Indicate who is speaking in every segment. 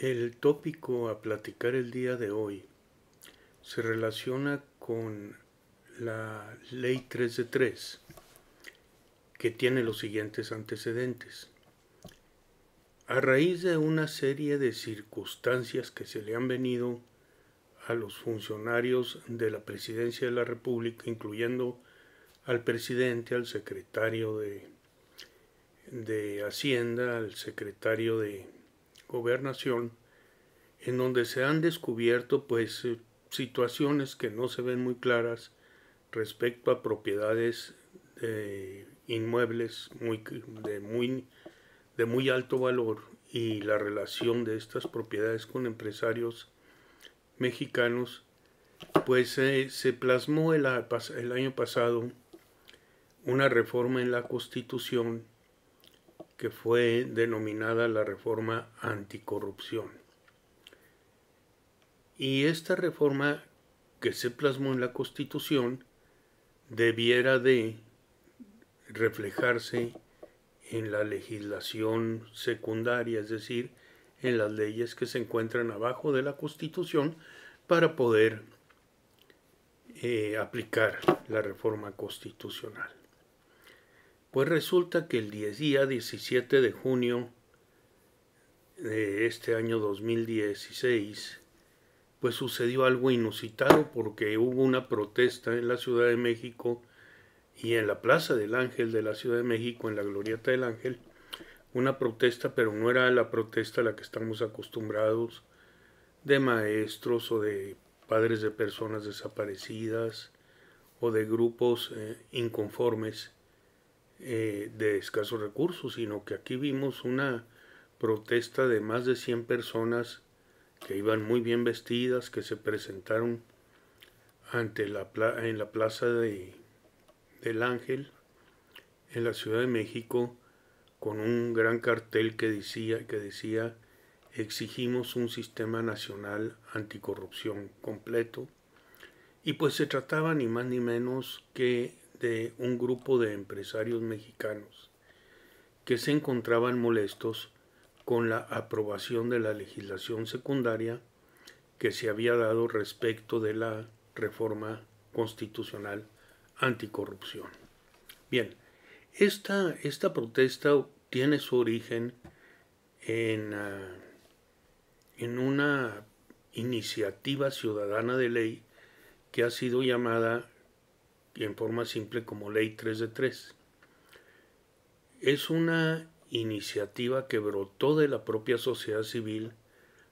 Speaker 1: El tópico a platicar el día de hoy se relaciona con la Ley 3 de 3, que tiene los siguientes antecedentes. A raíz de una serie de circunstancias que se le han venido a los funcionarios de la Presidencia de la República, incluyendo al presidente, al secretario de Hacienda, al secretario de Gobernación, en donde se han descubierto situaciones que no se ven muy claras respecto a propiedades inmuebles de muy alto valor y la relación de estas propiedades con empresarios mexicanos. Se plasmó el año pasado una reforma en la Constitución que fue denominada la reforma anticorrupción. Y esta reforma que se plasmó en la Constitución debiera de reflejarse en la legislación secundaria, es decir, en las leyes que se encuentran abajo de la Constitución para poder aplicar la reforma constitucional. Pues resulta que el día 17 de junio de este año 2016, pues sucedió algo inusitado, porque hubo una protesta en la Ciudad de México y en la Plaza del Ángel de la Ciudad de México, en la Glorieta del Ángel, una protesta, pero no era la protesta a la que estamos acostumbrados, de maestros o de padres de personas desaparecidas o de grupos inconformes de escasos recursos, sino que aquí vimos una protesta de más de 100 personas que iban muy bien vestidas, que se presentaron en la Plaza del Ángel en la Ciudad de México, con un gran cartel que decía exigimos un sistema nacional anticorrupción completo. Y pues se trataba ni más ni menos que de un grupo de empresarios mexicanos que se encontraban molestos con la aprobación de la legislación secundaria que se había dado respecto de la reforma constitucional anticorrupción. Bien, esta protesta tiene su origen en una iniciativa ciudadana de ley que ha sido llamada en forma simple como Ley 3 de 3. Es una iniciativa que brotó de la propia sociedad civil.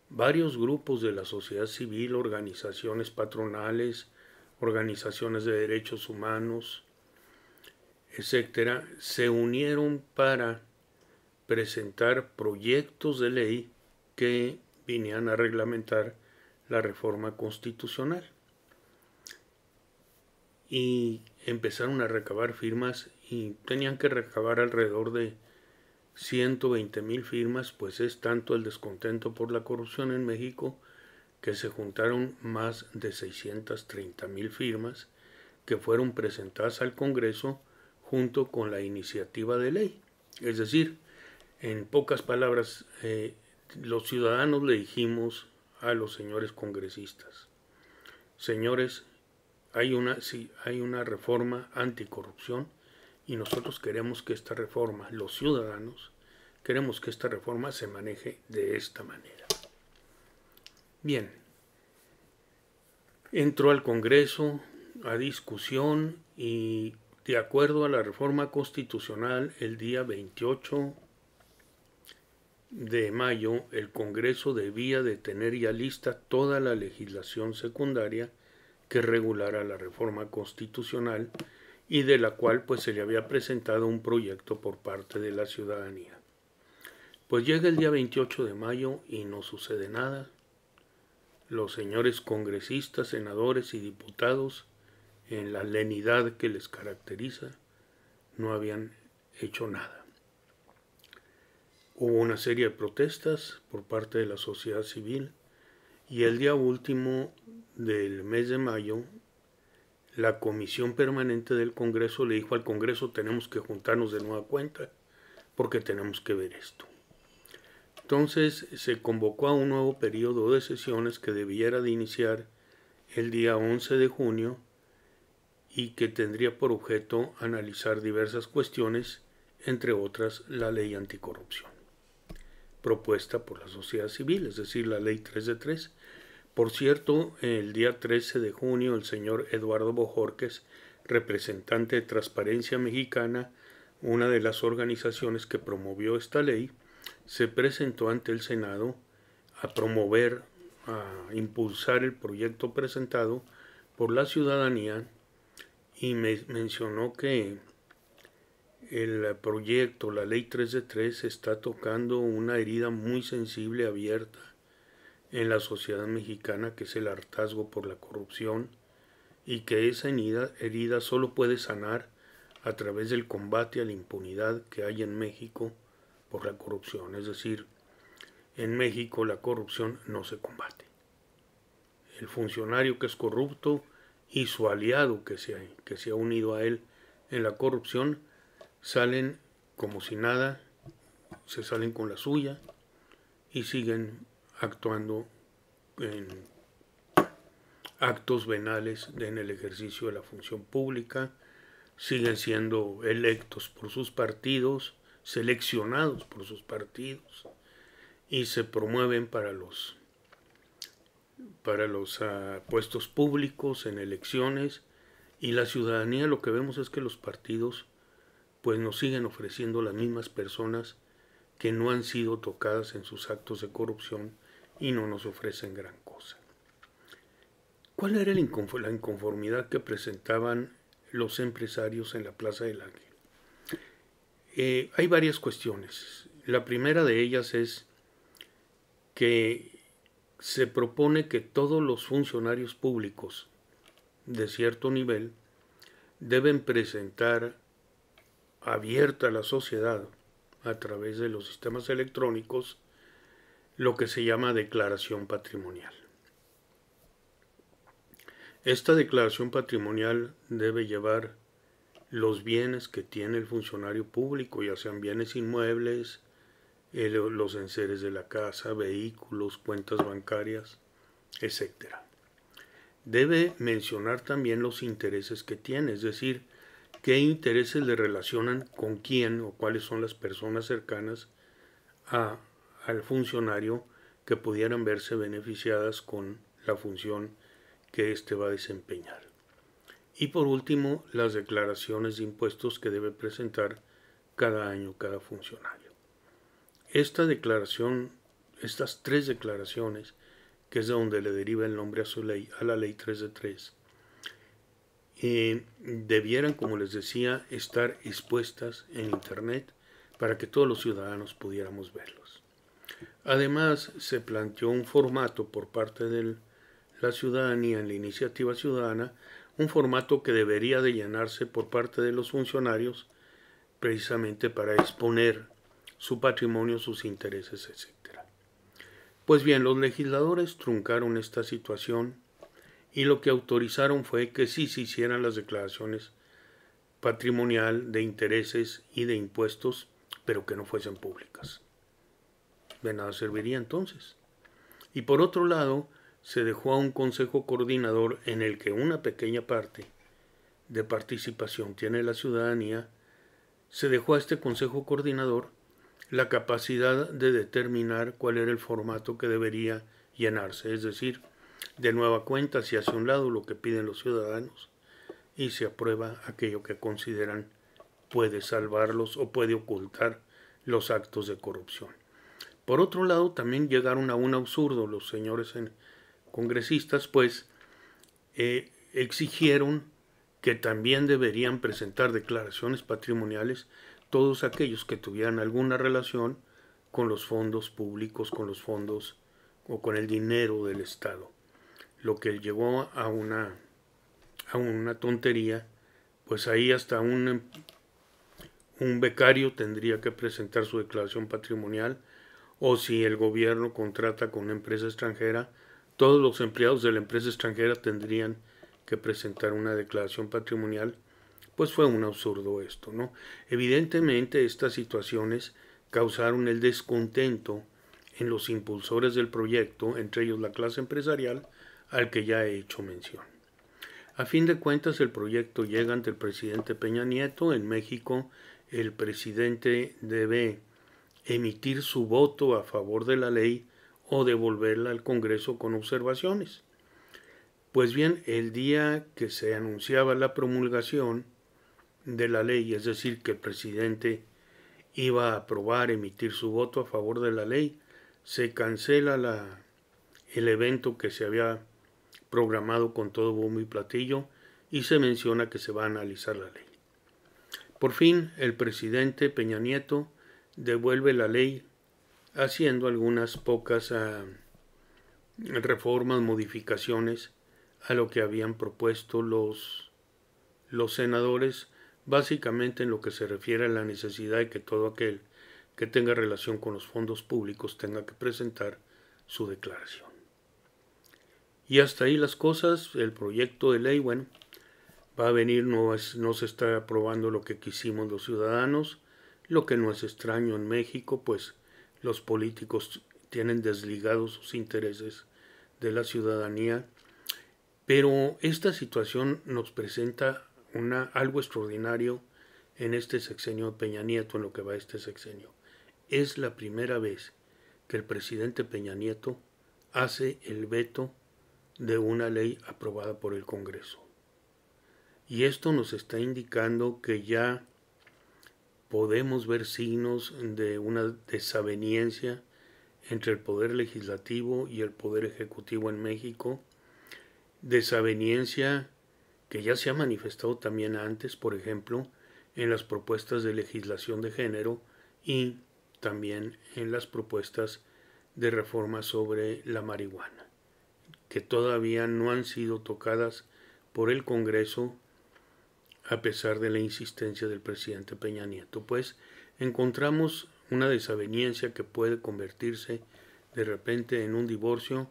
Speaker 1: Varios grupos de la sociedad civil, organizaciones patronales, organizaciones de derechos humanos, etcétera, se unieron para presentar proyectos de ley que vinieran a reglamentar la reforma constitucional. Y empezaron a recabar firmas y tenían que recabar alrededor de 120,000 firmas, pues es tanto el descontento por la corrupción en México que se juntaron más de 630,000 firmas que fueron presentadas al Congreso junto con la iniciativa de ley. Es decir, en pocas palabras, los ciudadanos le dijimos a los señores congresistas: señores, hay una reforma anticorrupción y nosotros queremos que esta reforma, los ciudadanos, queremos que esta reforma se maneje de esta manera. Bien, entró al Congreso a discusión y, de acuerdo a la reforma constitucional, el día 28 de mayo el Congreso debía de tener ya lista toda la legislación secundaria que regulara la reforma constitucional y de la cual pues se le había presentado un proyecto por parte de la ciudadanía. Pues llega el día 28 de mayo y no sucede nada. Los señores congresistas, senadores y diputados, en la lenidad que les caracteriza, no habían hecho nada. Hubo una serie de protestas por parte de la sociedad civil y el día último del mes de mayo, la Comisión Permanente del Congreso le dijo al Congreso: tenemos que juntarnos de nueva cuenta porque tenemos que ver esto. Entonces se convocó a un nuevo periodo de sesiones que debiera de iniciar el día 11 de junio y que tendría por objeto analizar diversas cuestiones, entre otras la ley anticorrupción, propuesta por la sociedad civil, es decir, la ley 3 de 3. Por cierto, el día 13 de junio el señor Eduardo Bojorquez, representante de Transparencia Mexicana, una de las organizaciones que promovió esta ley, se presentó ante el Senado a promover, a impulsar el proyecto presentado por la ciudadanía y mencionó que el proyecto, la ley 3 de 3, está tocando una herida muy sensible, abierta en la sociedad mexicana, que es el hartazgo por la corrupción, y que esa herida solo puede sanar a través del combate a la impunidad que hay en México por la corrupción. Es decir, en México la corrupción no se combate. El funcionario que es corrupto y su aliado que se ha unido a él en la corrupción salen como si nada, se salen con la suya y siguen actuando en actos venales en el ejercicio de la función pública, siguen siendo electos por sus partidos, seleccionados por sus partidos y se promueven para los puestos públicos en elecciones, y la ciudadanía lo que vemos es que los partidos pues nos siguen ofreciendo las mismas personas que no han sido tocadas en sus actos de corrupción y no nos ofrecen gran cosa. ¿Cuál era la inconformidad que presentaban los empresarios en la Plaza del Ángel? Hay varias cuestiones. La primera de ellas es que se propone que todos los funcionarios públicos de cierto nivel deben presentar abierta a la sociedad a través de los sistemas electrónicos lo que se llama declaración patrimonial. Esta declaración patrimonial debe llevar los bienes que tiene el funcionario público, ya sean bienes inmuebles, los enseres de la casa, vehículos, cuentas bancarias, etc. Debe mencionar también los intereses que tiene, es decir, qué intereses le relacionan con quién o cuáles son las personas cercanas al funcionario que pudieran verse beneficiadas con la función que éste va a desempeñar. Y por último, las declaraciones de impuestos que debe presentar cada año cada funcionario. Esta declaración, estas tres declaraciones, que es de donde le deriva el nombre a la ley 3 de 3, debieran, como les decía, estar expuestas en Internet para que todos los ciudadanos pudiéramos verlos. Además, se planteó un formato por parte de la ciudadanía en la iniciativa ciudadana, un formato que debería de llenarse por parte de los funcionarios precisamente para exponer su patrimonio, sus intereses, etc. Pues bien, los legisladores truncaron esta situación y lo que autorizaron fue que sí se hicieran las declaraciones patrimonial, de intereses y de impuestos, pero que no fuesen públicas. De nada serviría entonces. Y por otro lado, se dejó a un consejo coordinador en el que una pequeña parte de participación tiene la ciudadanía. Se dejó a este consejo coordinador la capacidad de determinar cuál era el formato que debería llenarse, es decir, de nueva cuenta se hace a un lado lo que piden los ciudadanos y se aprueba aquello que consideran puede salvarlos o puede ocultar los actos de corrupción. Por otro lado, también llegaron a un absurdo los señores congresistas, pues exigieron que también deberían presentar declaraciones patrimoniales todos aquellos que tuvieran alguna relación con los fondos públicos, con los fondos o con el dinero del Estado, lo que llevó a una tontería. Pues ahí hasta un becario tendría que presentar su declaración patrimonial, o si el gobierno contrata con una empresa extranjera, todos los empleados de la empresa extranjera tendrían que presentar una declaración patrimonial. Pues fue un absurdo esto, ¿no? Evidentemente estas situaciones causaron el descontento en los impulsores del proyecto, entre ellos la clase empresarial, al que ya he hecho mención. A fin de cuentas, el proyecto llega ante el presidente Peña Nieto. En México, el presidente debe emitir su voto a favor de la ley o devolverla al Congreso con observaciones. Pues bien, el día que se anunciaba la promulgación de la ley, es decir, que el presidente iba a aprobar, emitir su voto a favor de la ley, se cancela el evento que se había programado con todo bombo y platillo y se menciona que se va a analizar la ley. Por fin, el presidente Peña Nieto devuelve la ley haciendo algunas pocas reformas, modificaciones a lo que habían propuesto los senadores, básicamente en lo que se refiere a la necesidad de que todo aquel que tenga relación con los fondos públicos tenga que presentar su declaración. Y hasta ahí las cosas. El proyecto de ley, bueno, va a venir, no se está aprobando lo que quisimos los ciudadanos, lo que no es extraño en México, pues los políticos tienen desligados sus intereses de la ciudadanía, pero esta situación nos presenta algo extraordinario en este sexenio de Peña Nieto, en lo que va este sexenio. Es la primera vez que el presidente Peña Nieto hace el veto de una ley aprobada por el Congreso. Y esto nos está indicando que ya podemos ver signos de una desaveniencia entre el poder legislativo y el poder ejecutivo en México, desaveniencia que ya se ha manifestado también antes, por ejemplo, en las propuestas de legislación de género y también en las propuestas de reforma sobre la marihuana, que todavía no han sido tocadas por el Congreso a pesar de la insistencia del presidente Peña Nieto. Pues encontramos una desaveniencia que puede convertirse de repente en un divorcio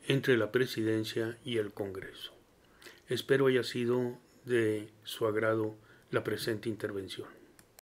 Speaker 1: entre la presidencia y el Congreso. Espero haya sido de su agrado la presente intervención.